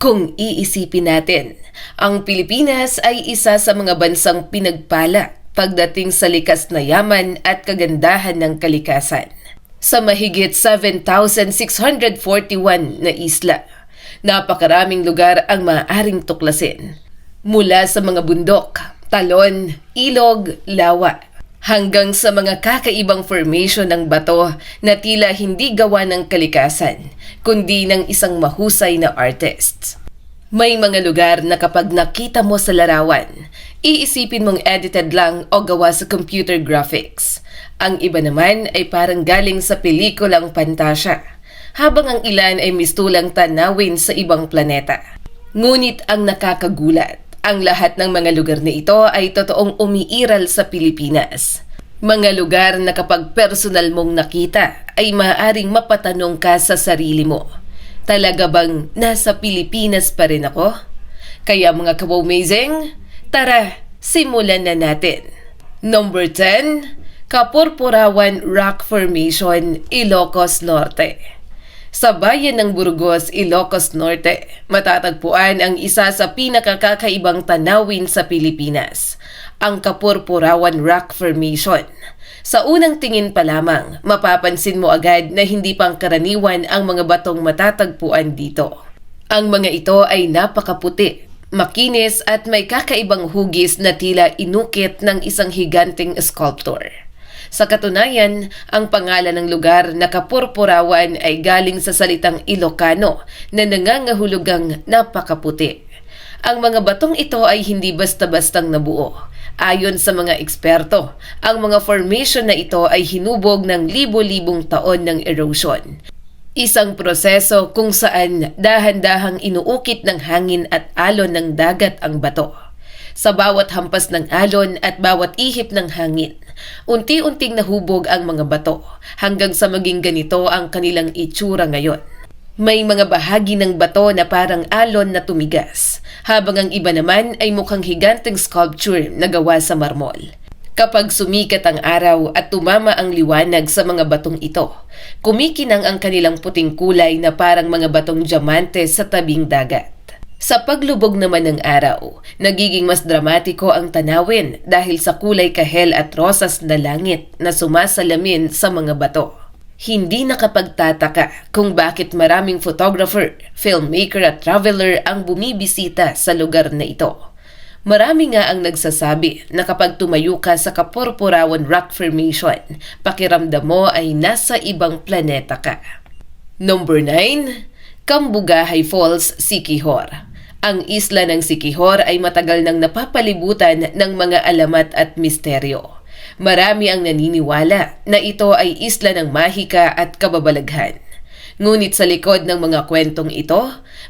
Kung iisipin natin, ang Pilipinas ay isa sa mga bansang pinagpala pagdating sa likas na yaman at kagandahan ng kalikasan. Sa mahigit 7,641 na isla, napakaraming lugar ang maaaring tuklasin. Mula sa mga bundok, talon, ilog, lawa, hanggang sa mga kakaibang formation ng bato na tila hindi gawa ng kalikasan, kundi ng isang mahusay na artist. May mga lugar na kapag nakita mo sa larawan, iisipin mong edited lang o gawa sa computer graphics. Ang iba naman ay parang galing sa pelikulang Pantasya, habang ang ilan ay mistulang tanawin sa ibang planeta. Ngunit ang nakakagulat, ang lahat ng mga lugar na ito ay totoong umiiral sa Pilipinas. Mga lugar na kapag personal mong nakita ay maaaring mapatanong ka sa sarili mo. Talaga bang nasa Pilipinas pa rin ako? Kaya mga ka-amazing, tara, simulan na natin. Number 10, Kapurpurawan Rock Formation, Ilocos Norte. Sa bayan ng Burgos, Ilocos Norte, matatagpuan ang isa sa pinakakakaibang tanawin sa Pilipinas, ang Kapurpurawan Rock Formation. Sa unang tingin pa lamang, mapapansin mo agad na hindi pangkaraniwan ang mga batong matatagpuan dito. Ang mga ito ay napakaputi, makinis at may kakaibang hugis na tila inukit ng isang higanting sculptor. Sa katunayan, ang pangalan ng lugar na Kapurpurawan ay galing sa salitang Ilocano na nangangahulugang napakaputi. Ang mga batong ito ay hindi basta-bastang nabuo. Ayon sa mga eksperto, ang mga formation na ito ay hinubog ng libo-libong taon ng erosion. Isang proseso kung saan dahan-dahang inuukit ng hangin at alon ng dagat ang bato. Sa bawat hampas ng alon at bawat ihip ng hangin, unti-unting nahubog ang mga bato hanggang sa maging ganito ang kanilang itsura ngayon. May mga bahagi ng bato na parang alon na tumigas, habang ang iba naman ay mukhang higanteng sculpture na gawa sa marmol. Kapag sumikat ang araw at tumama ang liwanag sa mga batong ito, kumikinang ang kanilang puting kulay na parang mga batong diamante sa tabing dagat. Sa paglubog naman ng araw, nagiging mas dramatiko ang tanawin dahil sa kulay kahel at rosas na langit na sumasalamin sa mga bato. Hindi nakapagtataka kung bakit maraming photographer, filmmaker at traveler ang bumibisita sa lugar na ito. Marami nga ang nagsasabi na kapag tumayo ka sa Kapurpurawan Rock Formation, pakiramdam mo ay nasa ibang planeta ka. Number 9, Cambugahay Falls, Siquijor. Ang isla ng Siquijor ay matagal nang napapalibutan ng mga alamat at misteryo. Marami ang naniniwala na ito ay isla ng mahika at kababalaghan. Ngunit sa likod ng mga kwentong ito,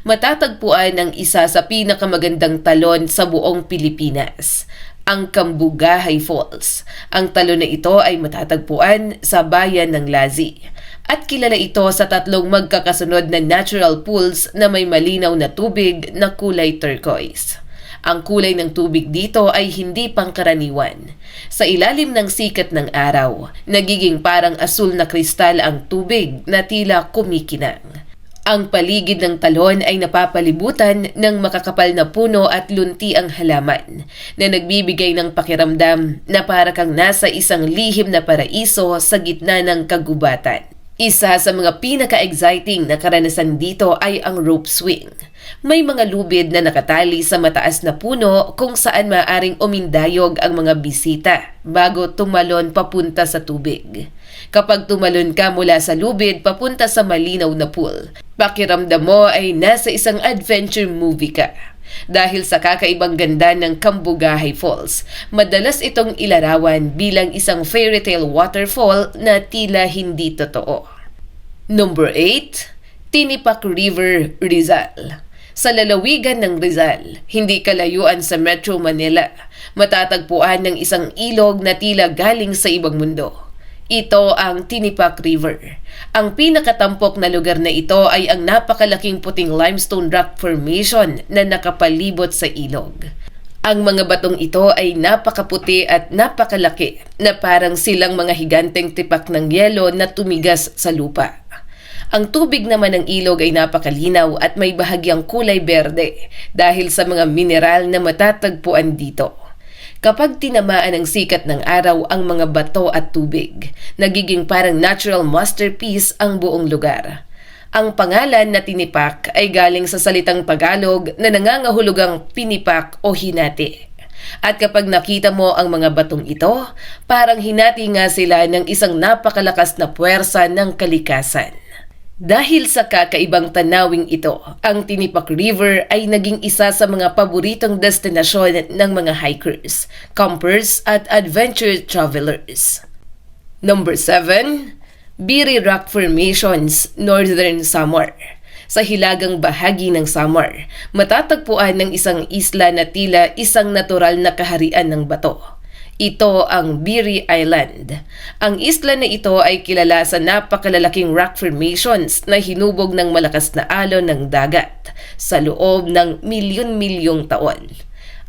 matatagpuan ang isa sa pinakamagandang talon sa buong Pilipinas, ang Cambugahay Falls. Ang talon na ito ay matatagpuan sa bayan ng Lazi. At kilala ito sa tatlong magkakasunod na natural pools na may malinaw na tubig na kulay turquoise. Ang kulay ng tubig dito ay hindi pangkaraniwan. Sa ilalim ng sikat ng araw, nagiging parang asul na kristal ang tubig na tila kumikinang. Ang paligid ng talon ay napapalibutan ng makakapal na puno at lunti ang halaman na nagbibigay ng pakiramdam na para kang nasa isang lihim na paraiso sa gitna ng kagubatan. Isa sa mga pinaka-exciting na karanasan dito ay ang rope swing. May mga lubid na nakatali sa mataas na puno kung saan maaaring umindayog ang mga bisita bago tumalon papunta sa tubig. Kapag tumalon ka mula sa lubid papunta sa malinaw na pool, pakiramdam mo ay nasa isang adventure movie ka. Dahil sa kakaibang ganda ng Cambugahay Falls, madalas itong ilarawan bilang isang fairy tale waterfall na tila hindi totoo. Number 8, Tinipak River, Rizal. Sa lalawigan ng Rizal, hindi kalayuan sa Metro Manila, matatagpuan ng isang ilog na tila galing sa ibang mundo. Ito ang Tinipak River. Ang pinakatampok na lugar na ito ay ang napakalaking puting limestone rock formation na nakapalibot sa ilog. Ang mga batong ito ay napakaputi at napakalaki na parang silang mga higanteng tipak ng yelo na tumigas sa lupa. Ang tubig naman ng ilog ay napakalinaw at may bahagyang kulay berde dahil sa mga mineral na matatagpuan dito. Kapag tinamaan ng sikat ng araw ang mga bato at tubig, nagiging parang natural masterpiece ang buong lugar. Ang pangalan na tinipak ay galing sa salitang Tagalog na nangangahulugang pinipak o hinati. At kapag nakita mo ang mga batong ito, parang hinati nga sila ng isang napakalakas na puwersa ng kalikasan. Dahil sa kakaibang tanawing ito, ang Tinipak River ay naging isa sa mga paboritong destinasyon ng mga hikers, campers at adventure travelers. Number 7. Biri Rock Formations, Northern Samar. Sa hilagang bahagi ng Samar, matatagpuan ng isang isla na tila isang natural na kaharian ng bato. Ito ang Biri Island. Ang isla na ito ay kilala sa napakalalaking rock formations na hinubog ng malakas na alon ng dagat sa loob ng milyon-milyong taon.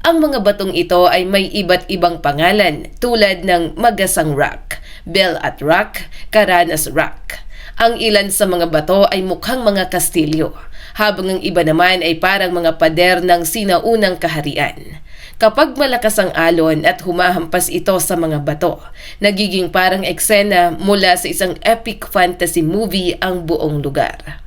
Ang mga batong ito ay may iba't ibang pangalan tulad ng Magasang Rock, Belat Rock, Caranas Rock. Ang ilan sa mga bato ay mukhang mga kastilyo, habang ang iba naman ay parang mga pader ng sinaunang kaharian. Kapag malakas ang alon at humahampas ito sa mga bato, nagiging parang eksena mula sa isang epic fantasy movie ang buong lugar.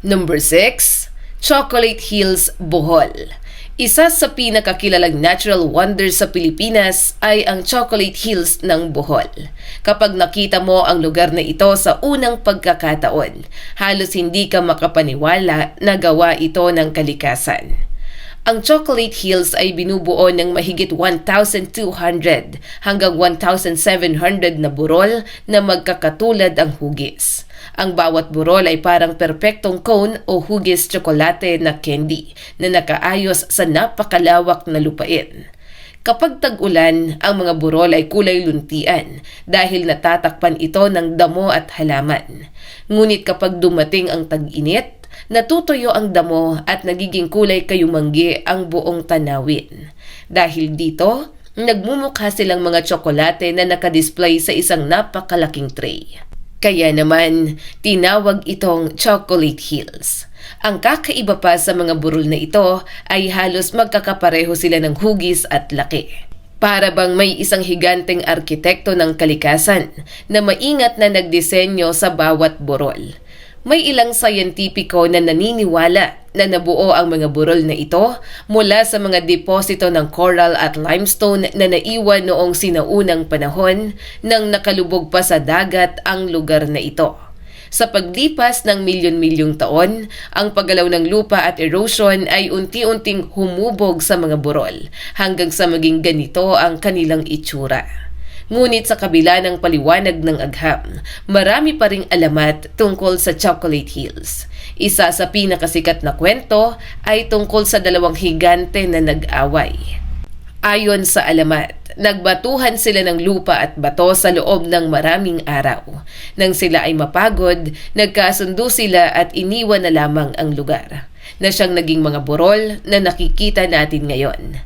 Number 6. Chocolate Hills, Bohol. Isa sa pinakakilalang natural wonders sa Pilipinas ay ang Chocolate Hills ng Bohol. Kapag nakita mo ang lugar na ito sa unang pagkakataon, halos hindi ka makapaniwala na gawa ito ng kalikasan. Ang Chocolate Hills ay binubuo ng mahigit 1,200 hanggang 1,700 na burol na magkakatulad ang hugis. Ang bawat burol ay parang perpektong cone o hugis tsokolate na candy na nakaayos sa napakalawak na lupain. Kapag tag-ulan, ang mga burol ay kulay luntian dahil natatakpan ito ng damo at halaman. Ngunit kapag dumating ang tag-init, natutuyo ang damo at nagiging kulay kayumanggi ang buong tanawin. Dahil dito, nagmumukha silang mga tsokolate na nakadisplay sa isang napakalaking tray. Kaya naman, tinawag itong Chocolate Hills. Ang kakaiba pa sa mga burol na ito ay halos magkakapareho sila ng hugis at laki. Para bang may isang higanteng arkitekto ng kalikasan na maingat na nagdisenyo sa bawat burol. May ilang sayentipiko na naniniwala na nabuo ang mga burol na ito mula sa mga deposito ng coral at limestone na naiwan noong sinaunang panahon nang nakalubog pa sa dagat ang lugar na ito. Sa paglipas ng milyon-milyong taon, ang paggalaw ng lupa at erosion ay unti-unting humubog sa mga burol hanggang sa maging ganito ang kanilang itsura. Ngunit sa kabila ng paliwanag ng agham, marami pa ring alamat tungkol sa Chocolate Hills. Isa sa pinakasikat na kwento ay tungkol sa dalawang higante na nag-away. Ayon sa alamat, nagbatuhan sila ng lupa at bato sa loob ng maraming araw. Nang sila ay mapagod, nagkasundo sila at iniwan na lamang ang lugar, na siyang naging mga burol na nakikita natin ngayon.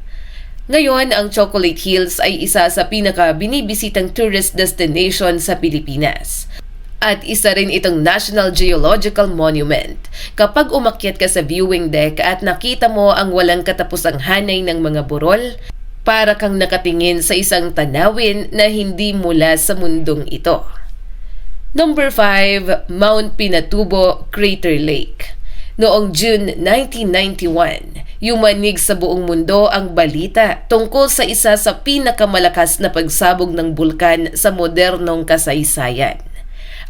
Ngayon, ang Chocolate Hills ay isa sa pinaka-binibisitang tourist destination sa Pilipinas. At isa rin itong National Geological Monument. Kapag umakyat ka sa viewing deck at nakita mo ang walang katapusang hanay ng mga burol, para kang nakatingin sa isang tanawin na hindi mula sa mundong ito. Number 5. Mount Pinatubo Crater Lake. Noong June 1991, yumanig sa buong mundo ang balita tungkol sa isa sa pinakamalakas na pagsabog ng bulkan sa modernong kasaysayan,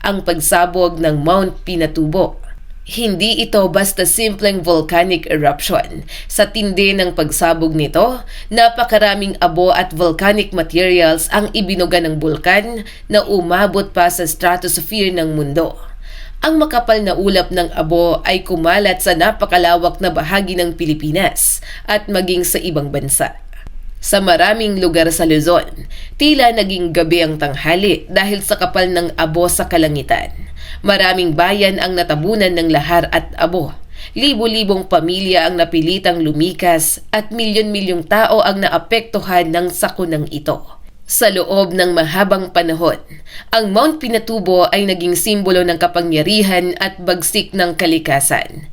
ang pagsabog ng Mount Pinatubo. Hindi ito basta simpleng volcanic eruption. Sa tindi ng pagsabog nito, napakaraming abo at volcanic materials ang ibinuga ng bulkan na umabot pa sa stratosphere ng mundo. Ang makapal na ulap ng abo ay kumalat sa napakalawak na bahagi ng Pilipinas at maging sa ibang bansa. Sa maraming lugar sa Luzon, tila naging gabi ang tanghali dahil sa kapal ng abo sa kalangitan. Maraming bayan ang natabunan ng lahar at abo. Libo-libong pamilya ang napilitang lumikas at milyon-milyong tao ang naapektuhan ng sakunang ito. Sa loob ng mahabang panahon, ang Mount Pinatubo ay naging simbolo ng kapangyarihan at bagsik ng kalikasan.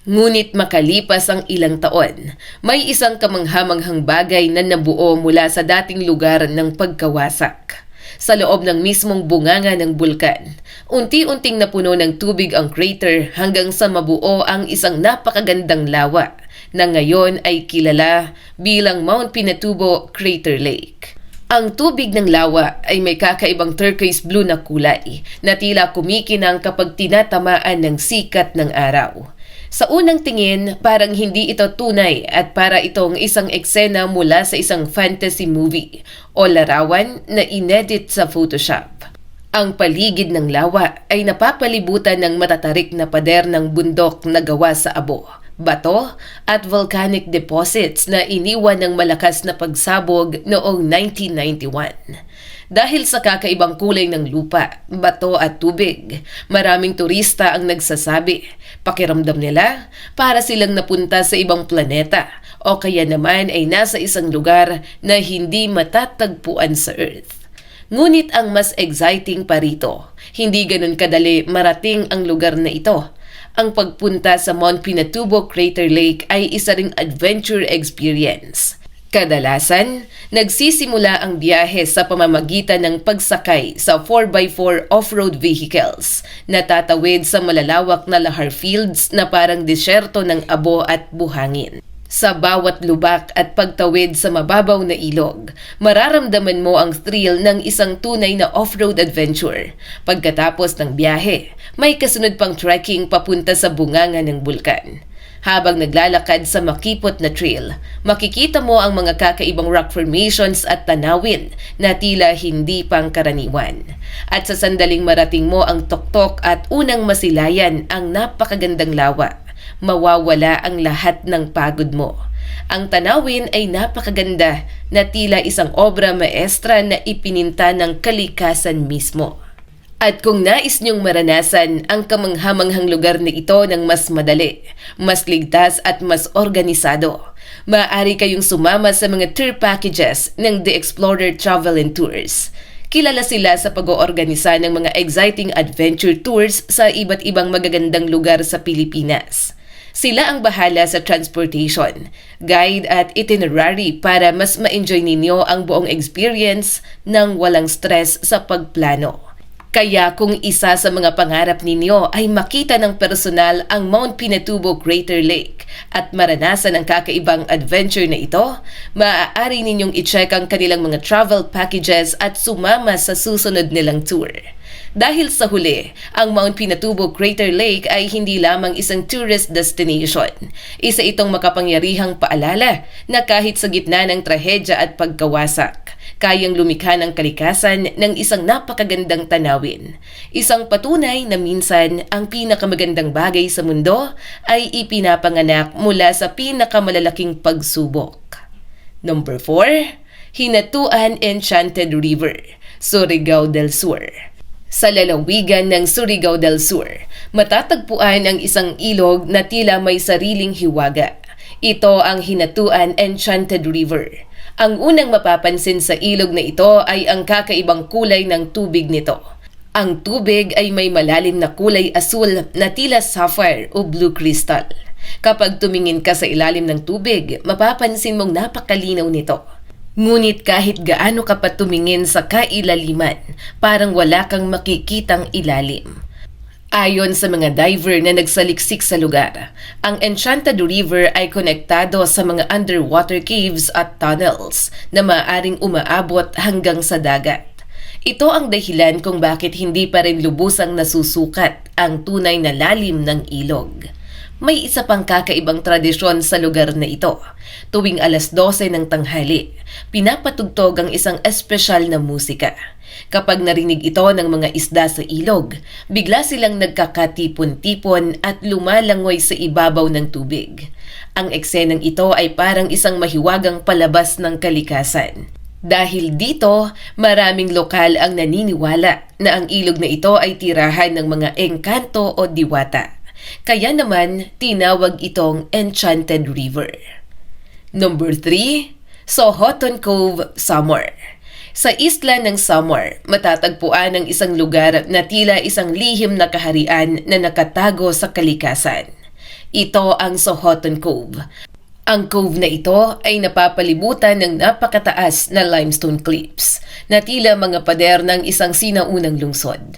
Ngunit makalipas ang ilang taon, may isang kamanghamanghang bagay na nabuo mula sa dating lugar ng pagkawasak. Sa loob ng mismong bunganga ng bulkan, unti-unting napuno ng tubig ang crater hanggang sa mabuo ang isang napakagandang lawa na ngayon ay kilala bilang Mount Pinatubo Crater Lake. Ang tubig ng lawa ay may kakaibang turquoise blue na kulay na tila kumikinang kapag tinatamaan ng sikat ng araw. Sa unang tingin, parang hindi ito tunay at para itong isang eksena mula sa isang fantasy movie o larawan na inedit sa Photoshop. Ang paligid ng lawa ay napapalibutan ng matatarik na pader ng bundok na gawa sa abo, bato at volcanic deposits na iniwan ng malakas na pagsabog noong 1991. Dahil sa kakaibang kulay ng lupa, bato at tubig, maraming turista ang nagsasabi, pakiramdam nila para silang napunta sa ibang planeta o kaya naman ay nasa isang lugar na hindi matatagpuan sa Earth. Ngunit ang mas exciting pa rito, hindi ganun kadali marating ang lugar na ito. Ang pagpunta sa Mount Pinatubo Crater Lake ay isa ring adventure experience. Kadalasan, nagsisimula ang biyahe sa pamamagitan ng pagsakay sa 4x4 off-road vehicles na tatawid sa malalawak na lahar fields na parang disyerto ng abo at buhangin. Sa bawat lubak at pagtawid sa mababaw na ilog, mararamdaman mo ang thrill ng isang tunay na off-road adventure. Pagkatapos ng biyahe, may kasunod pang trekking papunta sa bunganga ng bulkan. Habang naglalakad sa makipot na trail, makikita mo ang mga kakaibang rock formations at tanawin na tila hindi pangkaraniwan. At sa sandaling marating mo ang tuktok at unang masilayan ang napakagandang lawa, mawawala ang lahat ng pagod mo. Ang tanawin ay napakaganda na tila isang obra maestra na ipininta ng kalikasan mismo. At kung nais niyong maranasan ang kamanghamanghang lugar na ito ng mas madali, mas ligtas at mas organisado, maaari kayong sumama sa mga tour packages ng The Explorer Travel and Tours. Kilala sila sa pag-oorganisa ng mga exciting adventure tours sa iba't ibang magagandang lugar sa Pilipinas. Sila ang bahala sa transportation, guide at itinerary para mas ma-enjoy ninyo ang buong experience nang walang stress sa pagplano. Kaya kung isa sa mga pangarap ninyo ay makita ng personal ang Mount Pinatubo Crater Lake at maranasan ang kakaibang adventure na ito, maaari ninyong i-check ang kanilang mga travel packages at sumama sa susunod nilang tour. Dahil sa huli, ang Mount Pinatubo Crater Lake ay hindi lamang isang tourist destination. Isa itong makapangyarihang paalala na kahit sa gitna ng trahedya at pagkawasak, kayang lumikha ng kalikasan ng isang napakagandang tanawin. Isang patunay na minsan ang pinakamagandang bagay sa mundo ay ipinapanganak mula sa pinakamalalaking pagsubok. Number 4. Hinatuan Enchanted River, Surigao del Sur. Sa lalawigan ng Surigao del Sur, matatagpuan ang isang ilog na tila may sariling hiwaga. Ito ang Hinatuan Enchanted River. Ang unang mapapansin sa ilog na ito ay ang kakaibang kulay ng tubig nito. Ang tubig ay may malalim na kulay asul na tila sapphire o blue crystal. Kapag tumingin ka sa ilalim ng tubig, mapapansin mong napakalinaw nito. Ngunit kahit gaano ka pa tumingin sa kailaliman, parang wala kang makikitang ilalim. Ayon sa mga diver na nagsaliksik sa lugar, ang Enchanted River ay konektado sa mga underwater caves at tunnels na maaaring umaabot hanggang sa dagat. Ito ang dahilan kung bakit hindi pa rin lubusang nasusukat ang tunay na lalim ng ilog. May isa pang kakaibang tradisyon sa lugar na ito. Tuwing alas 12 ng tanghali, pinapatugtog ang isang espesyal na musika. Kapag narinig ito ng mga isda sa ilog, bigla silang nagkakatipon-tipon at lumalangoy sa ibabaw ng tubig. Ang eksenang ito ay parang isang mahiwagang palabas ng kalikasan. Dahil dito, maraming lokal ang naniniwala na ang ilog na ito ay tirahan ng mga engkanto o diwata. Kaya naman, tinawag itong Enchanted River. Number 3. Sohoton Cove, Samar. Sa isla ng Samar, matatagpuan ang isang lugar na tila isang lihim na kaharian na nakatago sa kalikasan. Ito ang Sohoton Cove. Ang cove na ito ay napapalibutan ng napakataas na limestone cliffs na tila mga pader ng isang sinaunang lungsod.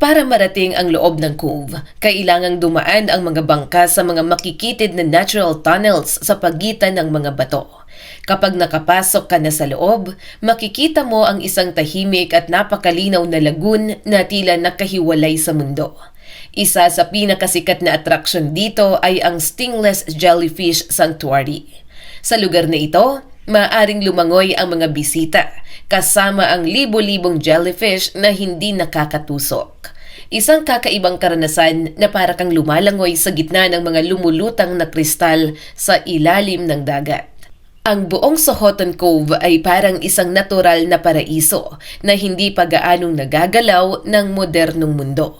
Para marating ang loob ng cove, kailangang dumaan ang mga bangka sa mga makikitid na natural tunnels sa pagitan ng mga bato. Kapag nakapasok ka na sa loob, makikita mo ang isang tahimik at napakalinaw na lagoon na tila nakahiwalay sa mundo. Isa sa pinakasikat na atraksyon dito ay ang Stingless Jellyfish Sanctuary. Sa lugar na ito, maaaring lumangoy ang mga bisita, kasama ang libo-libong jellyfish na hindi nakakatusok. Isang kakaibang karanasan na para kang lumalangoy sa gitna ng mga lumulutang na kristal sa ilalim ng dagat. Ang buong Sohoton Cove ay parang isang natural na paraiso na hindi pa gaanong nagagalaw ng modernong mundo.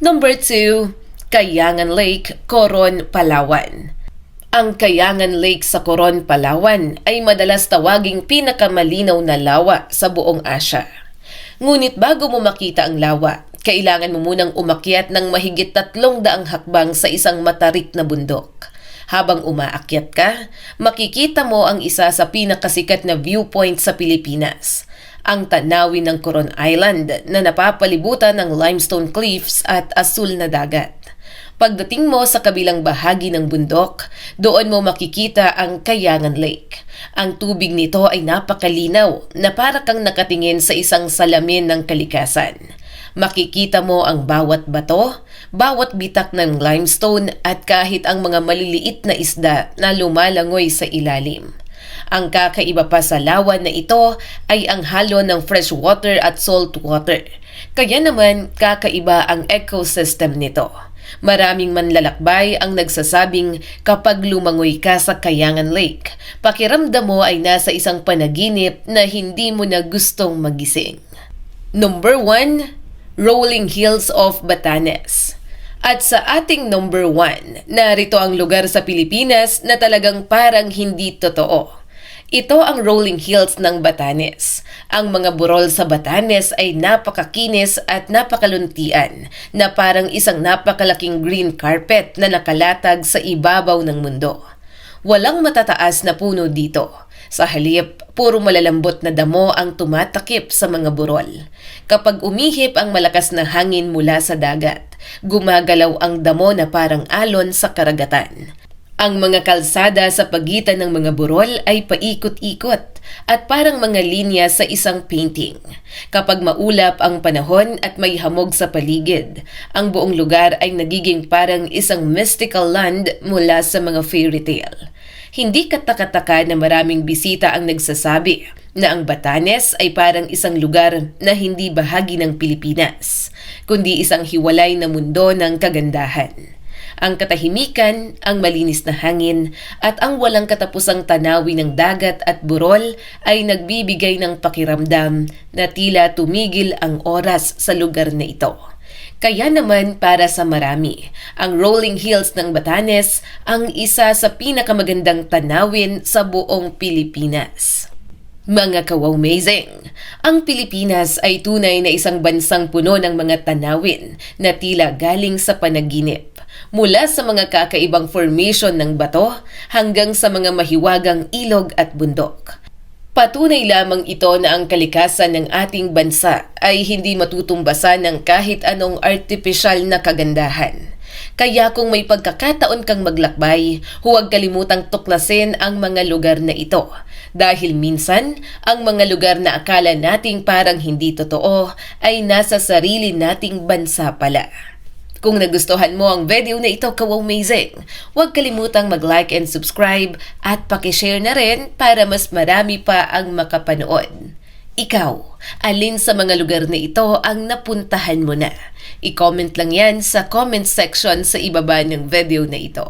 Number 2, Kayangan Lake, Coron, Palawan. Ang Kayangan Lake sa Coron, Palawan ay madalas tawaging pinakamalinaw na lawa sa buong Asya. Ngunit bago mo makita ang lawa, kailangan mo munang umakyat ng mahigit 300 hakbang sa isang matarik na bundok. Habang umaakyat ka, makikita mo ang isa sa pinakasikat na viewpoint sa Pilipinas, ang tanawin ng Coron Island na napapalibutan ng limestone cliffs at asul na dagat. Pagdating mo sa kabilang bahagi ng bundok, doon mo makikita ang Kayangan Lake. Ang tubig nito ay napakalinaw na para kang nakatingin sa isang salamin ng kalikasan. Makikita mo ang bawat bato, bawat bitak ng limestone at kahit ang mga maliliit na isda na lumalangoy sa ilalim. Ang kakaiba pa sa lawa na ito ay ang halo ng fresh water at salt water. Kaya naman kakaiba ang ecosystem nito. Maraming manlalakbay ang nagsasabing kapag lumangoy ka sa Kayangan Lake, pakiramdam mo ay nasa isang panaginip na hindi mo na gustong magising. Number 1, Rolling Hills of Batanes. At sa ating number 1, narito ang lugar sa Pilipinas na talagang parang hindi totoo. Ito ang Rolling Hills ng Batanes. Ang mga burol sa Batanes ay napakakinis at napakaluntian na parang isang napakalaking green carpet na nakalatag sa ibabaw ng mundo. Walang matataas na puno dito. Sa halip, puro malalambot na damo ang tumatakip sa mga burol. Kapag umihip ang malakas na hangin mula sa dagat, gumagalaw ang damo na parang alon sa karagatan. Ang mga kalsada sa pagitan ng mga burol ay paikot-ikot at parang mga linya sa isang painting. Kapag maulap ang panahon at may hamog sa paligid, ang buong lugar ay nagiging parang isang mystical land mula sa mga fairy tale. Hindi katakataka na maraming bisita ang nagsasabi na ang Batanes ay parang isang lugar na hindi bahagi ng Pilipinas, kundi isang hiwalay na mundo ng kagandahan. Ang katahimikan, ang malinis na hangin, at ang walang katapusang tanawin ng dagat at burol ay nagbibigay ng pakiramdam na tila tumigil ang oras sa lugar na ito. Kaya naman para sa marami, ang Rolling Hills ng Batanes ang isa sa pinakamagandang tanawin sa buong Pilipinas. Mga kawaw-amazing! Ang Pilipinas ay tunay na isang bansang puno ng mga tanawin na tila galing sa panaginip. Mula sa mga kakaibang formation ng bato hanggang sa mga mahiwagang ilog at bundok. Patunay lamang ito na ang kalikasan ng ating bansa ay hindi matutumbasan ng kahit anong artipisyal na kagandahan. Kaya kung may pagkakataon kang maglakbay, huwag kalimutang tuklasin ang mga lugar na ito. Dahil minsan, ang mga lugar na akala nating parang hindi totoo ay nasa sarili nating bansa pala. Kung nagustuhan mo ang video na ito, kaw-amazing, huwag kalimutang mag-like and subscribe at pakishare na rin para mas marami pa ang makapanood. Ikaw, alin sa mga lugar na ito ang napuntahan mo na? I-comment lang yan sa comment section sa ibaba ng video na ito.